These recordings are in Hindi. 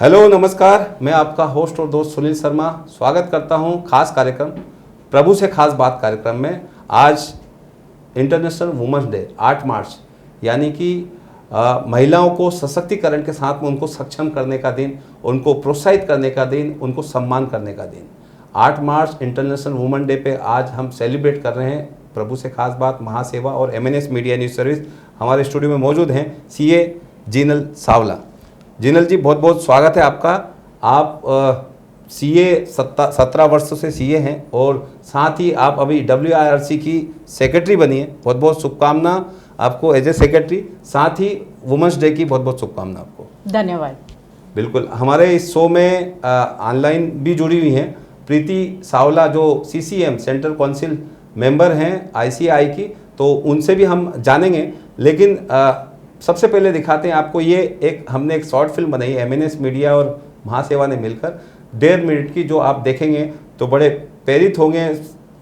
हेलो नमस्कार, मैं आपका होस्ट और दोस्त सुनील शर्मा स्वागत करता हूं खास कार्यक्रम प्रभु से खास बात कार्यक्रम में। आज इंटरनेशनल वुमेन्स डे 8 मार्च यानी कि महिलाओं को सशक्तिकरण के साथ में उनको सक्षम करने का दिन, उनको प्रोत्साहित करने का दिन, उनको सम्मान करने का दिन। 8 मार्च इंटरनेशनल वुमेन डे पे आज हम सेलिब्रेट कर रहे हैं प्रभु से खास बात महासेवा और MNS मीडिया न्यूज़ सर्विस। हमारे स्टूडियो में मौजूद हैं CA जीनल सावला। जीनल जी, बहुत बहुत स्वागत है आपका। आप CA 17 वर्षों से CA हैं और साथ ही आप अभी WIRC की सेक्रेटरी बनी है। बहुत बहुत शुभकामना आपको एज ए सेक्रेटरी, साथ ही वुमेन्स डे की बहुत बहुत शुभकामना आपको। धन्यवाद। बिल्कुल, हमारे इस शो में ऑनलाइन भी जुड़ी हुई हैं प्रीति सावला जो CCM सेंट्रल काउंसिल मेंबर हैं ICI की, तो उनसे भी हम जानेंगे। लेकिन सबसे पहले दिखाते हैं आपको ये हमने एक शॉर्ट फिल्म बनाई MNS मीडिया और महासेवा ने मिलकर 1.5 मिनट की, जो आप देखेंगे तो बड़े प्रेरित होंगे,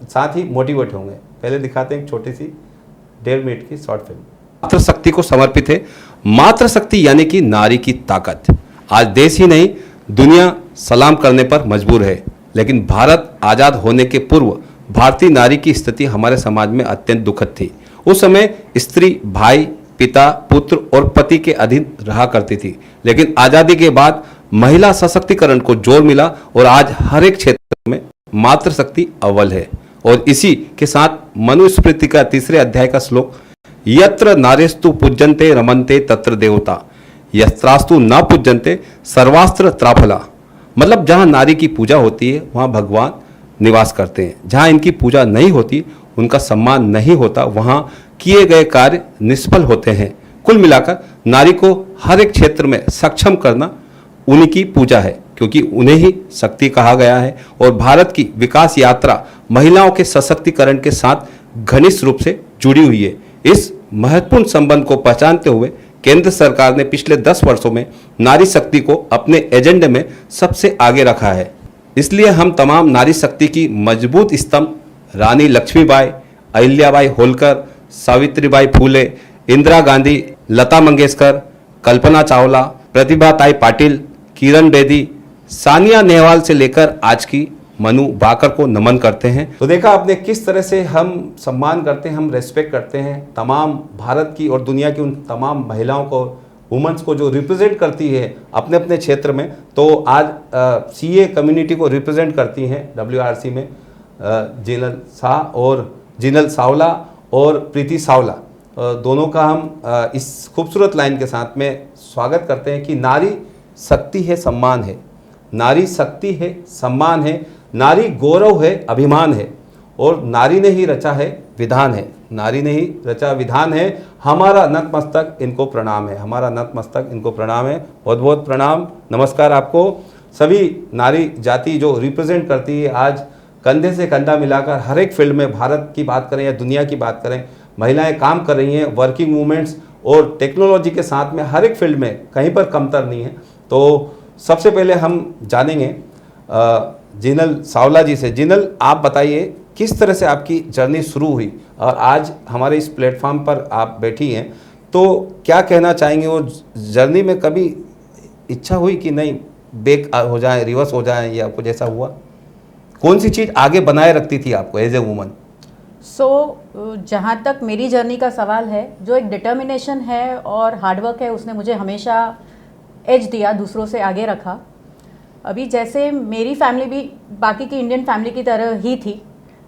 साथ ही मोटिवेट होंगे। पहले दिखाते हैं एक छोटी सी 1.5 मिनट की शॉर्ट फिल्म। मातृशक्ति को समर्पित है। मातृशक्ति यानी कि नारी की ताकत। आज देश ही नहीं दुनिया सलाम करने पर मजबूर है, लेकिन भारत आज़ाद होने के पूर्व भारतीय नारी की स्थिति हमारे समाज में अत्यंत दुखद थी। उस समय स्त्री भाई, पिता, पुत्र और पति के अधीन रहा करती थी, लेकिन आज़ादी के बाद महिला सशक्तिकरण को जोर मिला और आज हर एक क्षेत्र में मातृशक्ति अव्वल है। और इसी के साथ मनुस्मृति का 3 अध्याय का श्लोक, यत्र नारेस्तु पूज्यन्ते रमन्ते तत्र देवता, यस्त्रास्तु न पूज्यन्ते सर्वास्त्र त्राफला। मतलब जहाँ नारी की पूजा होती है वहाँ भगवान निवास करते हैं, जहाँ इनकी पूजा नहीं होती, उनका सम्मान नहीं होता, वहाँ किए गए कार्य निष्फल होते हैं। कुल मिलाकर नारी को हर एक क्षेत्र में सक्षम करना उन्हीं की पूजा है, क्योंकि उन्हें ही शक्ति कहा गया है। और भारत की विकास यात्रा महिलाओं के सशक्तिकरण के साथ घनिष्ठ रूप से जुड़ी हुई है। इस महत्वपूर्ण संबंध को पहचानते हुए केंद्र सरकार ने पिछले 10 वर्षों में नारी शक्ति को अपने एजेंडे में सबसे आगे रखा है। इसलिए हम तमाम नारी शक्ति की मजबूत स्तंभ रानी लक्ष्मीबाई, अहिल्याबाई होलकर, सावित्रीबाई फूले, इंदिरा गांधी, लता मंगेशकर, कल्पना चावला, प्रतिभाताई पाटिल, किरण बेदी, सानिया नेहवाल से लेकर आज की मनु बाकर को नमन करते हैं। तो देखा आपने किस तरह से हम सम्मान करते हैं, हम रेस्पेक्ट करते हैं तमाम भारत की और दुनिया की उन तमाम महिलाओं को, वुमेन्स को जो रिप्रेजेंट करती है अपने अपने क्षेत्र में। तो आज CA कम्युनिटी को रिप्रेजेंट करती हैं WIRC में जीनल शाह और जीनल सावला और प्रीति सावला, दोनों का हम इस खूबसूरत लाइन के साथ में स्वागत करते हैं कि नारी शक्ति है, सम्मान है। नारी शक्ति है, सम्मान है। नारी गौरव है, अभिमान है। और नारी ने ही रचा है विधान है। नारी ने ही रचा विधान है। हमारा नतमस्तक इनको प्रणाम है। हमारा नतमस्तक इनको प्रणाम है। बहुत बहुत प्रणाम, नमस्कार आपको। सभी नारी जाति जो रिप्रेजेंट करती है, आज कंधे से कंधा मिलाकर हर एक फील्ड में, भारत की बात करें या दुनिया की बात करें, महिलाएं काम कर रही हैं। वर्किंग वुमेन्स और टेक्नोलॉजी के साथ में हर एक फील्ड में कहीं पर कमतर नहीं है। तो सबसे पहले हम जानेंगे जीनल सावला जी से। जीनल, आप बताइए किस तरह से आपकी जर्नी शुरू हुई और आज हमारे इस प्लेटफॉर्म पर आप बैठी हैं, तो क्या कहना चाहेंगे? वो जर्नी में कभी इच्छा हुई कि नहीं बैक हो जाए, रिवर्स हो जाए, या कुछ ऐसा हुआ? कौन सी चीज़ आगे बनाए रखती थी आपको एज ए वुमन? जहाँ तक मेरी जर्नी का सवाल है, जो एक डिटर्मिनेशन है और हार्डवर्क है, उसने मुझे हमेशा एज दिया, दूसरों से आगे रखा। अभी जैसे मेरी फैमिली भी बाकी की इंडियन फैमिली की तरह ही थी।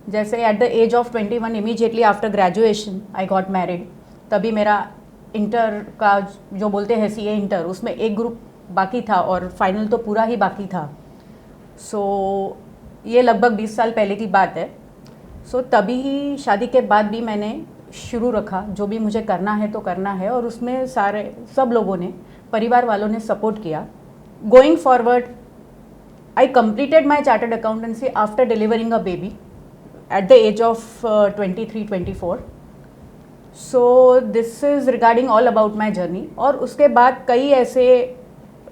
जैसे at the age of 21 immediately after graduation I got married. तभी मेरा इंटर का जो बोलते हैं CA इंटर, उसमें एक ग्रुप बाकी था और फाइनल तो पूरा ही बाकी था। ये लगभग 20 साल पहले की बात है। तभी ही शादी के बाद भी मैंने शुरू रखा, जो भी मुझे करना है तो करना है, और उसमें सब लोगों ने, परिवार वालों ने सपोर्ट किया। Going forward I completed my chartered accountancy after delivering a baby at the age of 23-24। This is regarding all about my journey. और उसके बाद कई ऐसे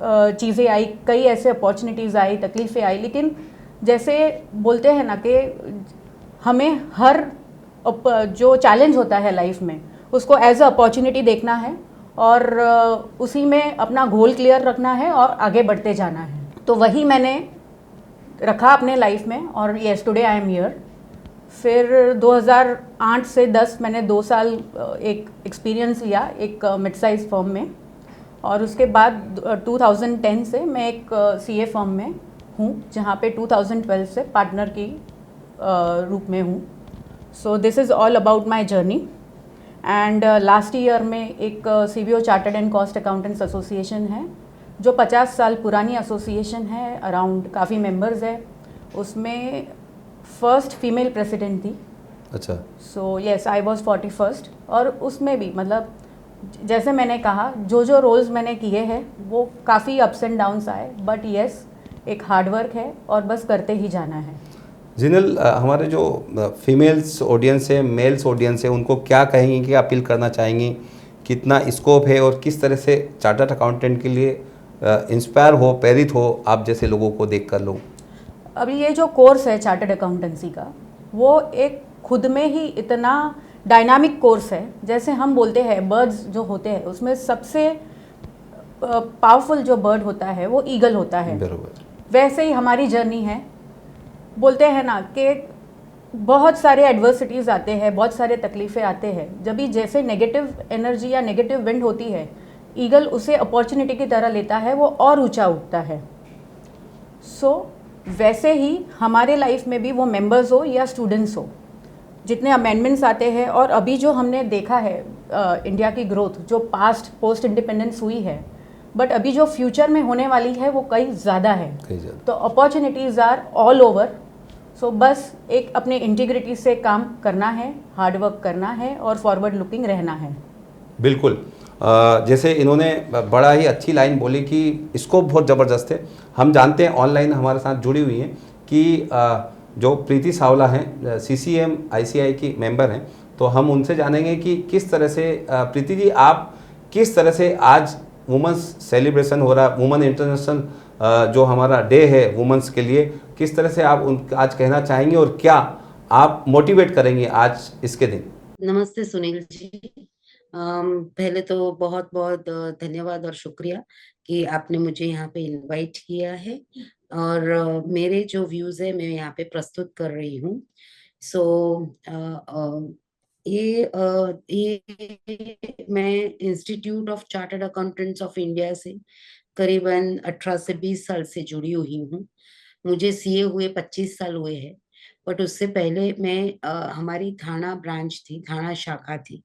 चीज़ें आई, कई ऐसे अपॉर्चुनिटीज़ आई, तकलीफ़ें आई, लेकिन जैसे बोलते हैं ना कि हमें हर जो चैलेंज होता है लाइफ में, उसको एज अ अपॉर्चुनिटी देखना है और उसी में अपना गोल क्लियर रखना है और आगे बढ़ते जाना है। तो वही मैंने रखा अपने लाइफ में और yes today I am here. फिर 2008 से 10 मैंने 2 साल एक एक्सपीरियंस लिया एक मिड साइज फर्म में, और उसके बाद 2010 से मैं एक सीए फर्म में हूँ जहाँ पे 2012 से पार्टनर की रूप में हूँ। So this is all about my journey. And last year में एक CBO chartered and cost accountants association है जो 50 साल पुरानी एसोसिएशन है, अराउंड काफ़ी मेंबर्स है, उसमें फर्स्ट फीमेल प्रेसिडेंट थी। अच्छा। So yes I was 41st। और उसमें भी मतलब जैसे मैंने कहा जो जो रोल्स मैंने किए हैं वो काफ़ी अप्स एंड डाउन्स आए, बट येस एक हार्डवर्क है और बस करते ही जाना है। जिनल, हमारे जो फीमेल्स ऑडियंस है, मेल्स ऑडियंस है, उनको क्या कहेंगी, क्या अपील करना चाहेंगी, कितना स्कोप है और किस तरह से चार्टर्ड अकाउंटेंट के लिए इंस्पायर हो, प्रेरित हो आप जैसे लोगों को देख कर लोग? अभी ये जो कोर्स है चार्टर्ड अकाउंटेंसी का, वो एक खुद में ही इतना डायनामिक कोर्स है। जैसे हम बोलते हैं बर्ड्स जो होते हैं उसमें सबसे पावरफुल जो बर्ड होता है वो ईगल होता है, बराबर। वैसे ही हमारी जर्नी है। बोलते हैं ना कि बहुत सारे एडवर्सिटीज़ आते हैं, बहुत सारे तकलीफ़ें आते हैं, जब भी जैसे नेगेटिव एनर्जी या नेगेटिव विंड होती है, ईगल उसे अपॉर्चुनिटी की तरह लेता है, वो और ऊंचा उठता है। सो वैसे ही हमारे लाइफ में भी वो मेंबर्स हो या स्टूडेंट्स हो, जितने अमेंडमेंट्स आते हैं और अभी जो हमने देखा है इंडिया की ग्रोथ जो पास्ट पोस्ट इंडिपेंडेंस हुई है, बट अभी जो फ्यूचर में होने वाली है वो कई ज़्यादा है। तो अपॉर्चुनिटीज़ आर ऑल ओवर। सो बस एक अपने इंटीग्रिटी से काम करना है, हार्डवर्क करना है और फॉरवर्ड लुकिंग रहना है। बिल्कुल। जैसे इन्होंने बड़ा ही अच्छी लाइन बोली कि स्कोप बहुत ज़बरदस्त है। हम जानते हैं ऑनलाइन हमारे साथ जुड़ी हुई हैं कि जो प्रीति सावला हैं, सीसीएम आईसीआई की मेंबर हैं, तो हम उनसे जानेंगे कि किस तरह से प्रीति जी आप किस तरह से आज वुमेंस सेलिब्रेशन हो रहा है, वुमेन इंटरनेशनल जो हमारा डे है वुमेंस के लिए, किस तरह से आप आज कहना चाहेंगे और क्या आप मोटिवेट करेंगे आज इसके दिन? नमस्ते सुनील जी। पहले तो बहुत बहुत धन्यवाद और शुक्रिया कि आपने मुझे यहाँ पे इनवाइट किया है और मेरे जो व्यूज है मैं यहाँ पे प्रस्तुत कर रही हूँ। सो ये मैं institute of chartered accountants of India से करीबन 18 से 20 साल से जुड़ी हुई हूँ। मुझे सीए हुए 25 साल हुए हैं, बट उससे पहले मैं हमारी थाना ब्रांच थी, थाना शाखा थी,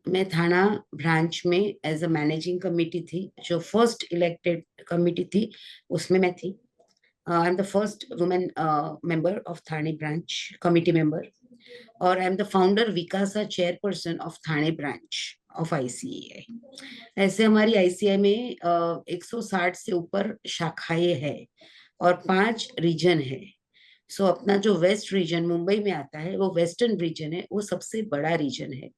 मैं थाना ब्रांच में एज अ मैनेजिंग कमेटी थी, जो फर्स्ट इलेक्टेड कमेटी थी उसमें मैं थी। I am the first women member of Thane branch committee member और आई एम द फाउंडर विकासा chairperson of Thane branch of ICI. ऐसे हमारी आईसीआई में 160 से ऊपर शाखाएं हैं और 5 रीजन है। सो अपना जो वेस्ट रीजन मुंबई में आता है वो वेस्टर्न रीजन है, वो सबसे बड़ा रीजन है।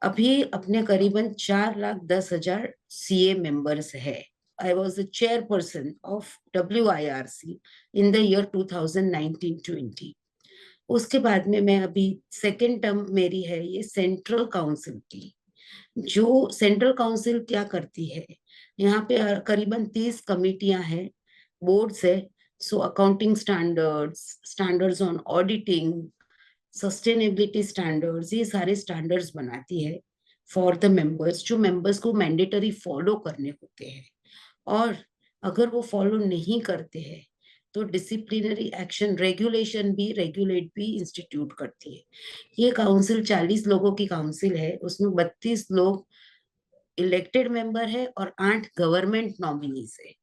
अभी अपने करीबन 4,10,000 सीए मेंबर्स है। I was the chairperson of WIRC in the year 2019-20। उसके बाद में मैं अभी सेकेंड टर्म मेरी है ये सेंट्रल काउंसिल की। जो सेंट्रल काउंसिल क्या करती है, यहाँ पे करीबन 30 कमिटियां हैं, बोर्ड्स है। So accounting standards, standards on auditing, sustainability standards, ये सारे स्टैंडर्ड्स बनाती है फॉर द मेंबर्स, जो मेंबर्स को मैंडेटरी फॉलो करने होते हैं। और अगर वो फॉलो नहीं करते हैं तो डिसिप्लिनरी एक्शन रेगुलेशन भी रेगुलेट भी इंस्टीट्यूट करती है। ये काउंसिल 40 लोगों की काउंसिल है, उसमें 32 लोग इलेक्टेड मेंबर है और 8 गवर्नमेंट नॉमिनीज है।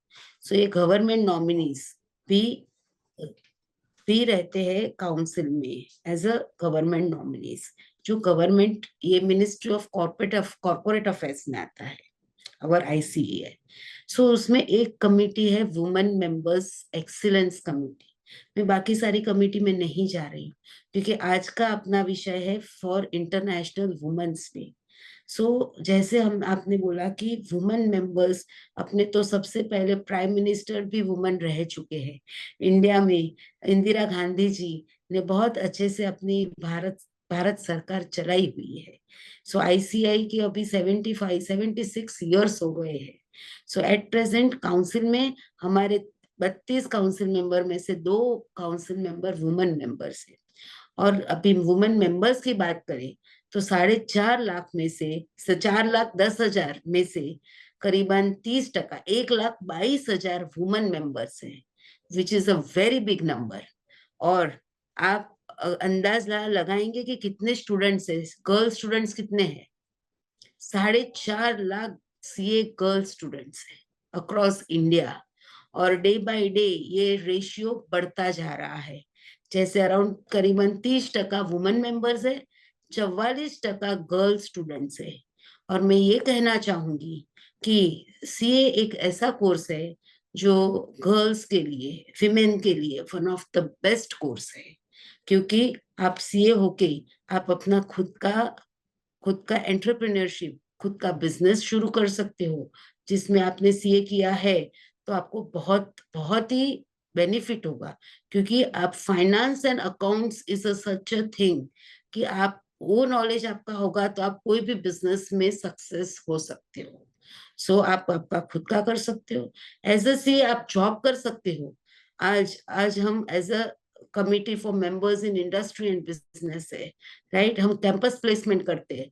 सो ये गवर्नमेंट नॉमिनीज भी रहते हैं काउंसिल में एज अ गवर्नमेंट नॉमिनीज, जो गवर्नमेंट ये मिनिस्ट्री ऑफ कॉर्पोरेट अफेयर्स में आता है और ICAI। सो उसमें एक कमिटी है वुमेन मेंबर्स एक्सीलेंस कमिटी। मैं बाकी सारी कमिटी में नहीं जा रही हूँ क्योंकि आज का अपना विषय है फॉर इंटरनेशनल वुमेन्स डे। सो जैसे हम आपने बोला कि वुमेन मेंबर्स, अपने तो सबसे पहले प्राइम मिनिस्टर भी वुमेन रह चुके हैं इंडिया में। इंदिरा गांधी जी ने बहुत अच्छे से अपनी भारत भारत सरकार चलाई हुई है। सो आईसीआई के अभी 76 ईयर्स हो गए हैं। सो एट प्रेजेंट काउंसिल में हमारे 32 काउंसिल मेंबर में से 2 काउंसिल मेंबर वुमेन मेंबर्स है। और अभी वुमेन मेंबर्स की बात करें तो 4.5 लाख में से 4,10,000 में से करीबन 30%, 1,22,000 वुमेन मेंबर्स हैं, which is a very big number. और आप अंदाज लगाएंगे कि कितने स्टूडेंट्स है, गर्ल स्टूडेंट्स कितने हैं? 4.5 लाख सीए गर्ल स्टूडेंट्स हैं अक्रॉस इंडिया। और डे बाय डे ये रेशियो बढ़ता जा रहा है। जैसे अराउंड करीबन 30% वुमेन मेंबर्स है, 44% गर्ल स्टूडेंट्स है। और मैं ये कहना चाहूंगी कि सीए एक ऐसा कोर्स है जो गर्ल्स के लिए, विमेन के लिए one of the best course है। क्योंकि आप सीए होके आप अपना खुद का एंटरप्रेन्योरशिप, खुद का बिजनेस शुरू कर सकते हो। जिसमें आपने सीए किया है तो आपको बहुत बहुत ही बेनिफिट होगा। क्योंकि आप finance and accounts is a such a thing कि आप वो नॉलेज आपका होगा तो आप कोई भी बिजनेस में सक्सेस हो सकते हो। सो आप आपका खुद का कर सकते हो। एज अ सीए आप जॉब कर सकते हो। आज आज हम as a committee for members in industry and business है, राइट? हम कैंपस प्लेसमेंट करते हैं।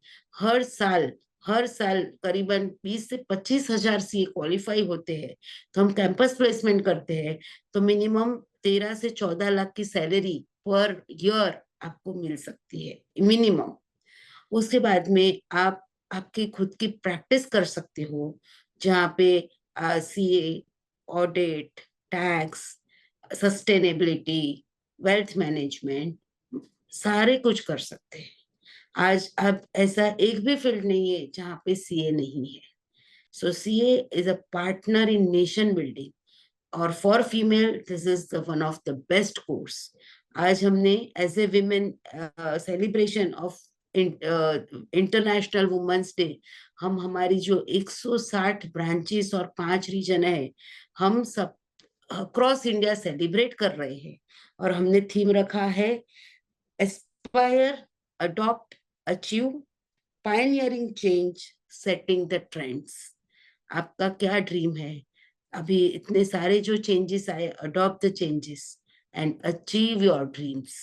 हर साल करीबन 20 से 25 हजार सीए क्वालिफाई होते हैं। तो हम कैंपस प्लेसमेंट करते हैं तो मिनिमम 13 से 14 लाख की सैलरी पर ईयर आपको मिल सकती है मिनिमम। उसके बाद में आप आपकी खुद की प्रैक्टिस कर सकते हो, जहाँ पे CA, audit, tax, sustainability, wealth management, सारे कुछ कर सकते हैं। आज अब ऐसा एक भी फील्ड नहीं है जहाँ पे सीए नहीं है। So CA is a partner in nation building. और for female this is one of the best course. आज हमने as a women celebration of international women's day, हम हमारी जो 160 ब्रांचेस और 5 रीजन है, हम सब अक्रॉस इंडिया सेलिब्रेट कर रहे हैं। और हमने थीम रखा है Aspire, adopt, achieve, pioneering change, setting the trends. आपका क्या ड्रीम है? अभी इतने सारे जो चेंजेस आए, adopt the changes and achieve your dreams.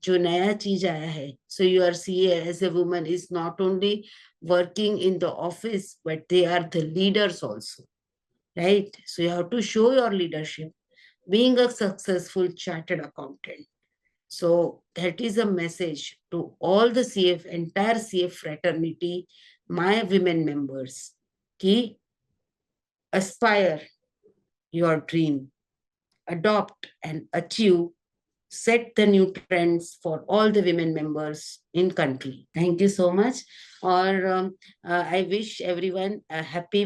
जो नया चीज आया है, so your CA as a woman is not only working in the office but they are the leaders also, right? So you have to show your leadership being a successful chartered accountant. So that is a message to all the CF, entire CF fraternity, my women members, ki aspire your dream, adopt and achieve, set the new trends for all the women members in country. Thank you so much. और I wish everyone a happy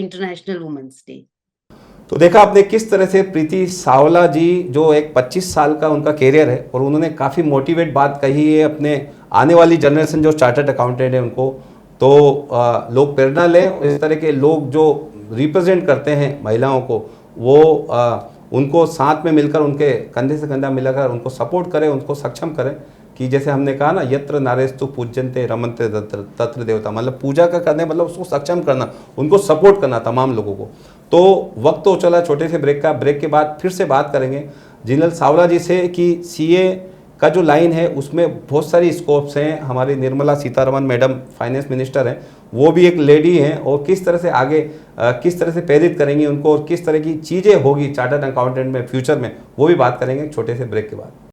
International Women's Day. तो देखा आपने किस तरह से प्रीति सावला जी, जो एक 25 साल का उनका कैरियर है और उन्होंने काफ़ी मोटिवेट बात कही है अपने आने वाली जनरेशन जो चार्टर्ड अकाउंटेंट है उनको। तो लोग प्रेरणा लें और इस तरह के लोग जो रिप्रेजेंट करते हैं महिलाओं को, वो उनको साथ में मिलकर, उनके कंधे से कंधा मिलाकर उनको सपोर्ट करें, उनको सक्षम करें। कि जैसे हमने कहा ना, यत्र नारेस्तु पूज्यन्ते रमन्ते तत्र तत्र देवता, मतलब पूजा का करने मतलब उसको सक्षम करना, उनको सपोर्ट करना तमाम लोगों को। तो वक्त तो चला छोटे से ब्रेक का, ब्रेक के बाद फिर से बात करेंगे जिनल सावला जी से कि सीए का जो लाइन है उसमें बहुत सारी स्कोप्स हैं। हमारी Nirmala Sitharaman madam finance minister हैं, वो भी एक लेडी हैं, और किस तरह से आगे किस तरह से प्रेरित करेंगी उनको और किस तरह की चीज़ें होगी चार्टर्ड अकाउंटेंट में फ्यूचर में, वो भी बात करेंगे छोटे से ब्रेक के बाद।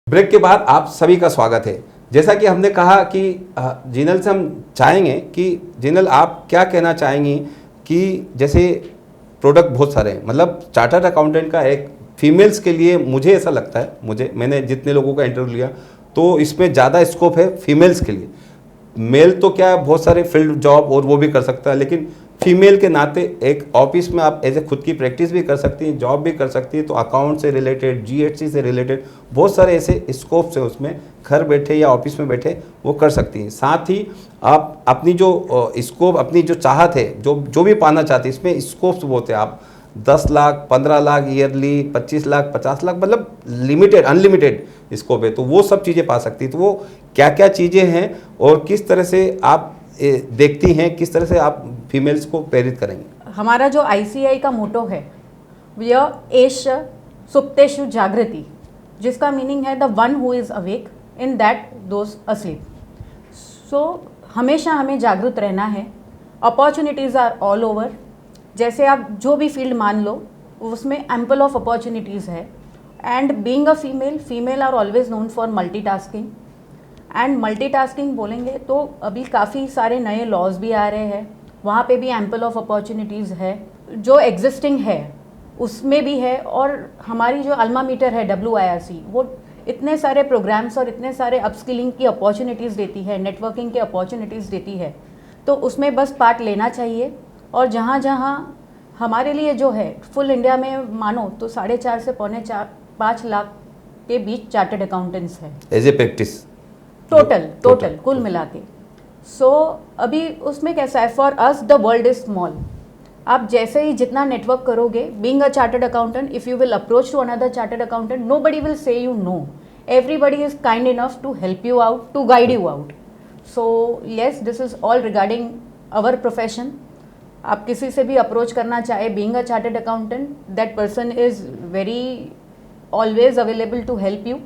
ब्रेक के बाद आप सभी का स्वागत है। जैसा कि हमने कहा कि जिनल से हम चाहेंगे कि जिनल आप क्या कहना चाहेंगी कि जैसे प्रोडक्ट बहुत सारे हैं, मतलब चार्टर्ड अकाउंटेंट का एक फीमेल्स के लिए मुझे ऐसा लगता है, मैंने जितने लोगों का इंटरव्यू लिया तो इसमें ज़्यादा स्कोप है फीमेल्स के लिए। मेल तो क्या है, बहुत सारे फील्ड जॉब और वो भी कर सकता है, लेकिन फीमेल के नाते एक ऑफिस में आप एज ए खुद की प्रैक्टिस भी कर सकती हैं, जॉब भी कर सकती है, तो अकाउंट से रिलेटेड, जीएसटी से रिलेटेड बहुत सारे ऐसे स्कोप्स है उसमें, घर बैठे या ऑफिस में बैठे वो कर सकती हैं। साथ ही आप अपनी जो स्कोप, अपनी जो चाहत है, जो भी पाना चाहते हैं, इसमें स्कोप्स बहुत है। आप 10 लाख, 15 लाख ईयरली, 25 लाख, 50 लाख, मतलब लिमिटेड अनलिमिटेड स्कोप है, तो वो सब चीज़ें पा सकती है। तो वो क्या क्या चीज़ें हैं और किस तरह से आप देखती हैं, किस तरह से आप फीमेल्स को प्रेरित करेंगे? हमारा जो आईसीआई का मोटो है यह एश सुप्तेषु जागृति, जिसका मीनिंग है the one who is awake in that those asleep. So हमेशा हमें जागरूक रहना है। Opportunities are all over. जैसे आप जो भी फील्ड मान लो उसमें एम्पल ऑफ अपॉर्चुनिटीज़ है। And being a female are always known for multitasking. And multitasking बोलेंगे तो अभी काफ़ी सारे नए लॉज भी आ रहे हैं, वहाँ पे भी एम्पल ऑफ अपॉर्चुनिटीज़ है। जो एग्जिस्टिंग है उसमें भी है, और हमारी जो अल्मा मीटर है WIRC, वो इतने सारे प्रोग्राम्स और इतने सारे अपस्किलिंग की अपॉर्चुनिटीज़ देती है, नेटवर्किंग की अपॉर्चुनिटीज़ देती है। तो उसमें बस पार्ट लेना चाहिए। और जहाँ जहाँ हमारे लिए जो है फुल इंडिया में मानो तो 4.5 से 5 लाख के बीच चार्टर्ड अकाउंटेंट्स हैं एज ए प्रैक्टिस टोटल कुल मिला के। सो अभी उसमें कैसा है, for us the world is small. आप जैसे ही जितना नेटवर्क करोगे, being a chartered accountant, if you will approach to another chartered accountant, nobody will say you no. Everybody is kind enough to help you out, to guide you out. So yes, this is all regarding our profession. आप किसी से भी अप्रोच करना चाहे, being a chartered accountant, that person is very always available to help you.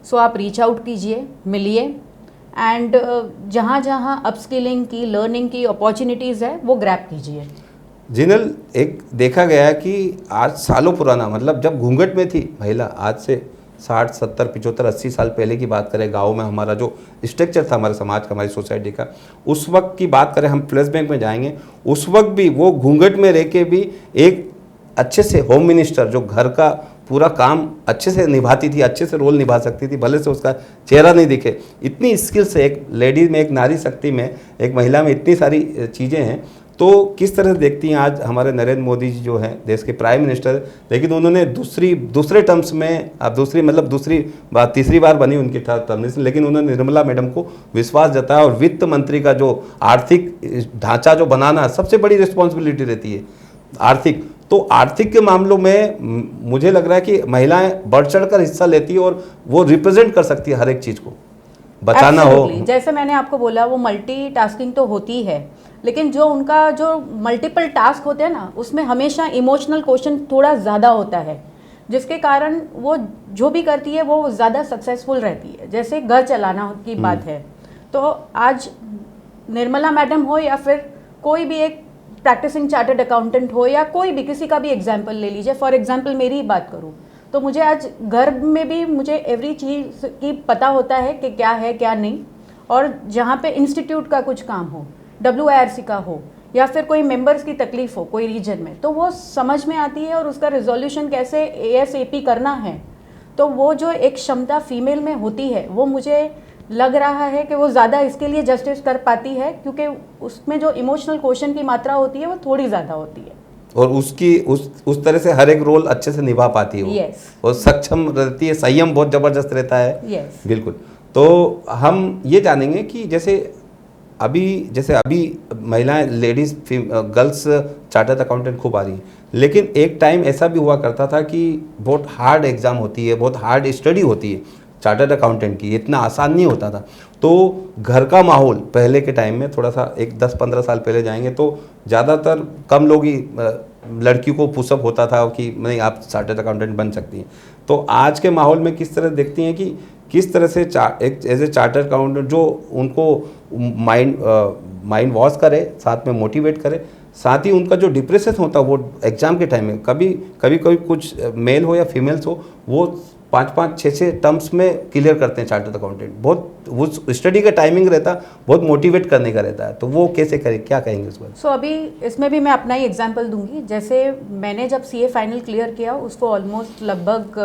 So आप रीच आउट कीजिए, मिलिए, एंड जहाँ जहाँ अपस्किलिंग की, लर्निंग की अपॉर्चुनिटीज़ है वो ग्रैब कीजिए। जिनल, एक देखा गया है कि आज सालों पुराना, मतलब जब घूंघट में थी महिला, आज से 60, 70, 75, 80 साल पहले की बात करें, गाँव में हमारा जो स्ट्रक्चर था हमारे समाज का, हमारी सोसाइटी का, उस वक्त की बात करें, हम फ्लैश बैंक में जाएंगे, उस वक्त भी वो घूंघट में रह के भी एक अच्छे से होम मिनिस्टर जो घर का पूरा काम अच्छे से निभाती थी, अच्छे से रोल निभा सकती थी, भले से उसका चेहरा नहीं दिखे। इतनी स्किल्स है एक लेडी में, एक नारी शक्ति में, एक महिला में इतनी सारी चीज़ें हैं। तो किस तरह से देखती हैं आज हमारे नरेंद्र मोदी जी जो हैं देश के प्राइम मिनिस्टर, लेकिन उन्होंने दूसरे टर्म्स में, अब तीसरी बार बनी उनकी टर्म, लेकिन उन्होंने निर्मला मैडम को विश्वास जताया, और वित्त मंत्री का जो आर्थिक ढांचा जो बनाना सबसे बड़ी रिस्पॉन्सिबिलिटी रहती है आर्थिक। तो आर्थिक के मामलों में मुझे लग रहा है कि महिलाएं बढ़ चढ़ कर हिस्सा लेती है और वो रिप्रेजेंट कर सकती है हर एक चीज़ को, बताना हो। जैसे मैंने आपको बोला, वो मल्टीटास्किंग तो होती है, लेकिन जो उनका जो मल्टीपल टास्क होते हैं ना, उसमें हमेशा इमोशनल क्वेश्चन थोड़ा ज़्यादा होता है, जिसके कारण वो जो भी करती है वो ज़्यादा सक्सेसफुल रहती है। जैसे घर चलाना की बात है, तो आज निर्मला मैडम हो या फिर कोई भी एक प्रैक्टिसिंग चार्टर्ड अकाउंटेंट हो, या कोई भी किसी का भी एग्जाम्पल ले लीजिए। फॉर एग्जाम्पल मेरी ही बात करूँ तो मुझे आज घर में भी मुझे एवरी चीज़ की पता होता है कि क्या है क्या नहीं। और जहाँ पे इंस्टीट्यूट का कुछ काम हो, WIRC का हो, या फिर कोई मेंबर्स की तकलीफ हो कोई रीजन में, तो वो समझ में आती है और उसका रिजोल्यूशन कैसे ASAP करना है। तो वो जो एक क्षमता फीमेल में होती है, वो मुझे लग रहा है कि वो ज़्यादा इसके लिए जस्टिस कर पाती है, क्योंकि उसमें जो इमोशनल क्वेश्चन की मात्रा होती है वो थोड़ी ज़्यादा होती है, और उसकी उस तरह से हर एक रोल अच्छे से निभा पाती है वो। Yes. और सक्षम रहती है, संयम बहुत ज़बरदस्त रहता है। Yes. बिल्कुल। तो हम ये जानेंगे कि जैसे अभी महिलाएं, लेडीज़, गर्ल्स चार्टर्ड अकाउंटेंट खूब आ रही हैं, लेकिन एक टाइम ऐसा भी हुआ करता था कि बहुत हार्ड एग्ज़ाम होती है, बहुत हार्ड स्टडी होती है चार्टर्ड अकाउंटेंट की, इतना आसान नहीं होता था। तो घर का माहौल पहले के टाइम में, थोड़ा सा एक 10-15 साल पहले जाएंगे तो ज़्यादातर कम लोग ही लड़की को पुशअप होता था कि नहीं आप चार्टर्ड अकाउंटेंट बन सकती हैं। तो आज के माहौल में किस तरह देखती हैं कि किस तरह से एक एज ए चार्टर्ड अकाउंटेंट जो उनको माइंड वॉश करे, साथ में मोटिवेट करे, साथ ही उनका जो डिप्रेशन होता है वो एग्ज़ाम के टाइम में, कभी कुछ मेल हो या फीमेल्स हो, वो 5-5, 6-6 टर्म्स में क्लियर करते हैं चार्टर्ड अकाउंटेंट। बहुत वो स्टडी का टाइमिंग रहता, बहुत मोटिवेट करने का रहता है, तो वो कैसे करें, क्या कहेंगे उस पर? सो अभी इसमें भी मैं अपना ही एग्जांपल दूंगी। जैसे मैंने जब सीए फाइनल क्लियर किया उसको ऑलमोस्ट लगभग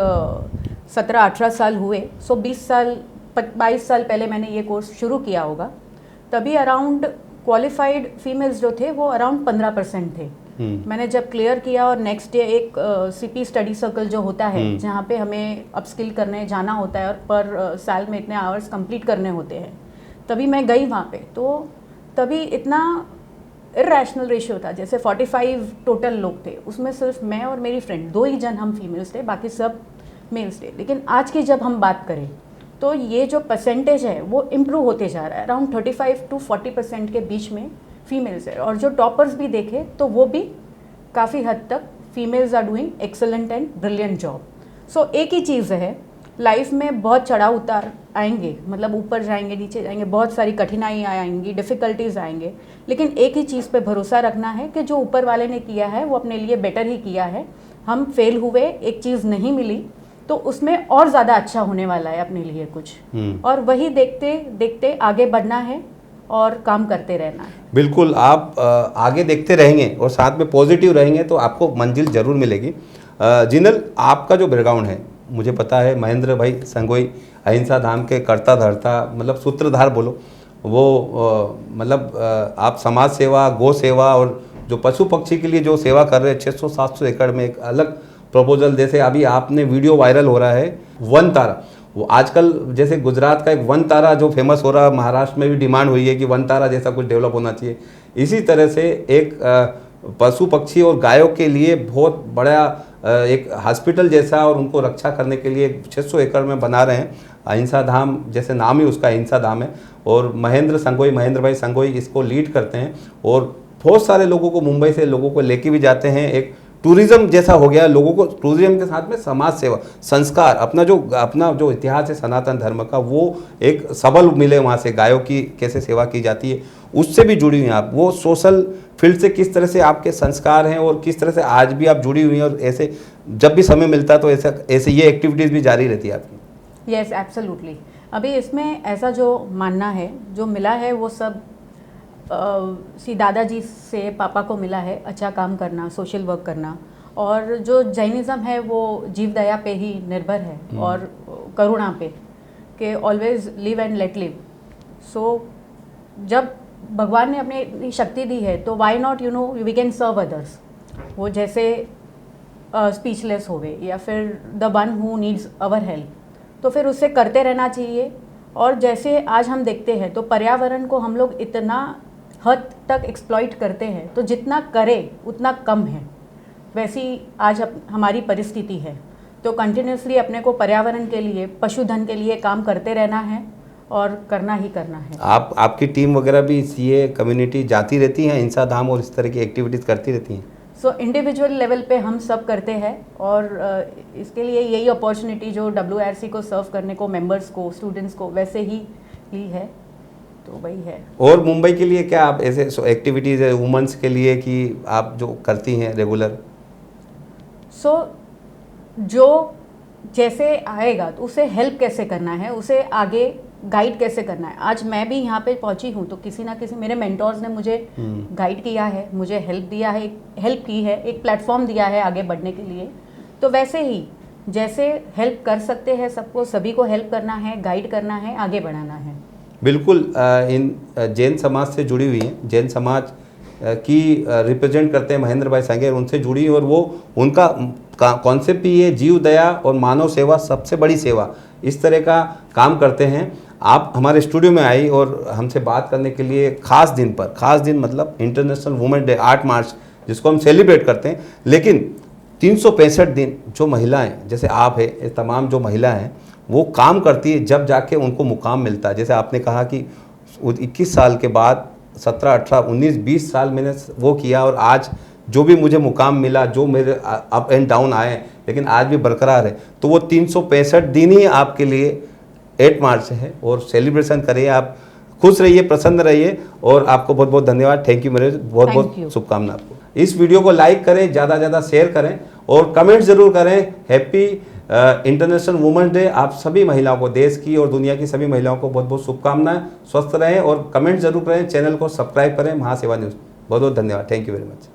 17-18 साल हुए। सो 22 साल पहले मैंने ये कोर्स शुरू किया होगा। तभी अराउंड क्वालिफाइड फीमेल्स जो थे वो अराउंड 15% थे। मैंने जब क्लियर किया और नेक्स्ट डे एक सीपी स्टडी सर्कल जो होता है जहाँ पे हमें अपस्किल करने जाना होता है और पर साल में इतने आवर्स कंप्लीट करने होते हैं, तभी मैं गई वहाँ पे। तो तभी इतना इरेशनल रेशियो था, जैसे 45 टोटल लोग थे, उसमें सिर्फ मैं और मेरी फ्रेंड 2 ही जन हम फीमेल्स थे, बाकी सब मेल्स थे। लेकिन आज की जब हम बात करें तो ये जो परसेंटेज है वो इम्प्रूव होते जा रहा है। अराउंड 35 to 40% के बीच में फीमेल्स है। और जो टॉपर्स भी देखे तो वो भी काफ़ी हद तक females are doing excellent and brilliant job. So एक ही चीज़ है, लाइफ में बहुत चढ़ाव उतार आएंगे, मतलब ऊपर जाएंगे नीचे जाएंगे, बहुत सारी कठिनाइयाँ आएंगी, डिफ़िकल्टीज आएंगे, लेकिन एक ही चीज़ पे भरोसा रखना है कि जो ऊपर वाले ने किया है वो अपने लिए बेटर ही किया है। हम फेल हुए, एक चीज़ नहीं मिली, तो उसमें और ज़्यादा अच्छा होने वाला है अपने लिए कुछ, और वही देखते देखते आगे बढ़ना है और काम करते रहना है। बिल्कुल, आप आगे देखते रहेंगे और साथ में पॉजिटिव रहेंगे तो आपको मंजिल जरूर मिलेगी। जिनल, आपका जो बैकग्राउंड है, मुझे पता है महेंद्र भाई संगोई अहिंसा धाम के कर्ता धर्ता, मतलब सूत्रधार बोलो, वो मतलब आप समाज सेवा, गौ सेवा और जो पशु पक्षी के लिए जो सेवा कर रहे हैं 600-700 एकड़ में, एक अलग प्रपोजल, जैसे अभी आपने वीडियो वायरल हो रहा है वन तारा, वो आजकल जैसे गुजरात का एक वन तारा जो फेमस हो रहा है, महाराष्ट्र में भी डिमांड हुई है कि वन तारा जैसा कुछ डेवलप होना चाहिए। इसी तरह से एक पशु पक्षी और गायों के लिए बहुत बड़ा एक हॉस्पिटल जैसा और उनको रक्षा करने के लिए 600 एकड़ में बना रहे हैं। अहिंसा धाम, जैसे नाम ही उसका अहिंसा धाम है, और महेंद्र भाई संगोई इसको लीड करते हैं और बहुत सारे लोगों को, मुंबई से लोगों को लेके भी जाते हैं। एक टूरिज्म जैसा हो गया, लोगों को टूरिज्म के साथ में समाज सेवा, संस्कार, अपना जो इतिहास है सनातन धर्म का, वो एक सबल मिले वहाँ से, गायों की कैसे सेवा की जाती है उससे भी जुड़ी हुई हैं आप। वो सोशल फील्ड से किस तरह से आपके संस्कार हैं और किस तरह से आज भी आप जुड़ी हुई हैं, और ऐसे जब भी समय मिलता है तो ऐसे ये एक्टिविटीज़ भी जारी रहती है आपकी। Yes, absolutely. अभी इसमें ऐसा जो मानना है, जो मिला है वो सब सी दादाजी से पापा को मिला है, अच्छा काम करना, सोशल वर्क करना। और जो जैनिज़्म है वो जीव दया पे ही निर्भर है और करुणा पे, कि always live and let live. So जब भगवान ने अपनी शक्ति दी है तो why not, you know, we can serve others. वो जैसे स्पीचलेस होवे या फिर the one who needs our help, तो फिर उससे करते रहना चाहिए। और जैसे आज हम देखते हैं तो पर्यावरण को हम लोग इतना हद तक एक्सप्लॉइट करते हैं, तो जितना करें उतना कम है, वैसी आज हमारी परिस्थिति है। तो कंटिन्यूसली अपने को पर्यावरण के लिए, पशुधन के लिए काम करते रहना है और करना ही करना है। आपकी टीम वगैरह भी सीए कम्युनिटी जाती रहती हैं अहिंसा धाम और इस तरह की एक्टिविटीज़ करती रहती हैं? सो इंडिविजुअल लेवल पे हम सब करते हैं, और इसके लिए यही अपॉर्चुनिटी जो WRC को सर्व करने को, मेंबर्स को, स्टूडेंट्स को वैसे ही ली है, तो वही है। और मुंबई के लिए क्या आप ऐसे एक्टिविटीज़ है वुमेंस के लिए कि आप जो करती हैं रेगुलर? सो जो जैसे आएगा तो उसे हेल्प कैसे करना है, उसे आगे गाइड कैसे करना है। आज मैं भी यहाँ पे पहुँची हूँ तो किसी ना किसी मेरे मेंटोर्स ने मुझे गाइड किया है, मुझे हेल्प दिया है, हेल्प की है, एक प्लेटफॉर्म दिया है आगे बढ़ने के लिए। तो वैसे ही जैसे हेल्प कर सकते हैं सबको, सभी को हेल्प करना है, गाइड करना है, आगे बढ़ाना है। बिल्कुल, इन जैन समाज से जुड़ी हुई हैं, जैन समाज की रिप्रेजेंट करते हैं महेंद्र भाई संगे, उनसे जुड़ी, और वो उनका कॉन्सेप्ट ही है जीव दया और मानव सेवा सबसे बड़ी सेवा, इस तरह का काम करते हैं। आप हमारे स्टूडियो में आई और हमसे बात करने के लिए खास दिन पर, खास दिन मतलब इंटरनेशनल वुमेन डे 8 मार्च जिसको हम सेलिब्रेट करते हैं, लेकिन 365 दिन जो महिलाएं जैसे आप है, ये तमाम जो महिलाएं हैं वो काम करती है, जब जाके उनको मुकाम मिलता है। जैसे आपने कहा कि 21 साल के बाद 17, 18, 19, 20 साल मैंने वो किया और आज जो भी मुझे मुकाम मिला, जो मेरे अप एंड डाउन आए लेकिन आज भी बरकरार है, तो वो 365 दिन ही आपके लिए 8 मार्च है। और सेलिब्रेशन करिए, आप खुश रहिए, प्रसन्न रहिए, और आपको बहुत बहुत धन्यवाद। थैंक यू, मेरे बहुत बहुत शुभकामना आपको। इस वीडियो को लाइक करें, ज़्यादा से ज़्यादा शेयर करें और कमेंट ज़रूर करें। हैप्पी इंटरनेशनल वुमेंस डे आप सभी महिलाओं को, देश की और दुनिया की सभी महिलाओं को बहुत बहुत शुभकामनाएं। स्वस्थ रहें और कमेंट जरूर करें। चैनल को सब्सक्राइब करें महासेवा न्यूज़। बहुत बहुत धन्यवाद। Thank you very much.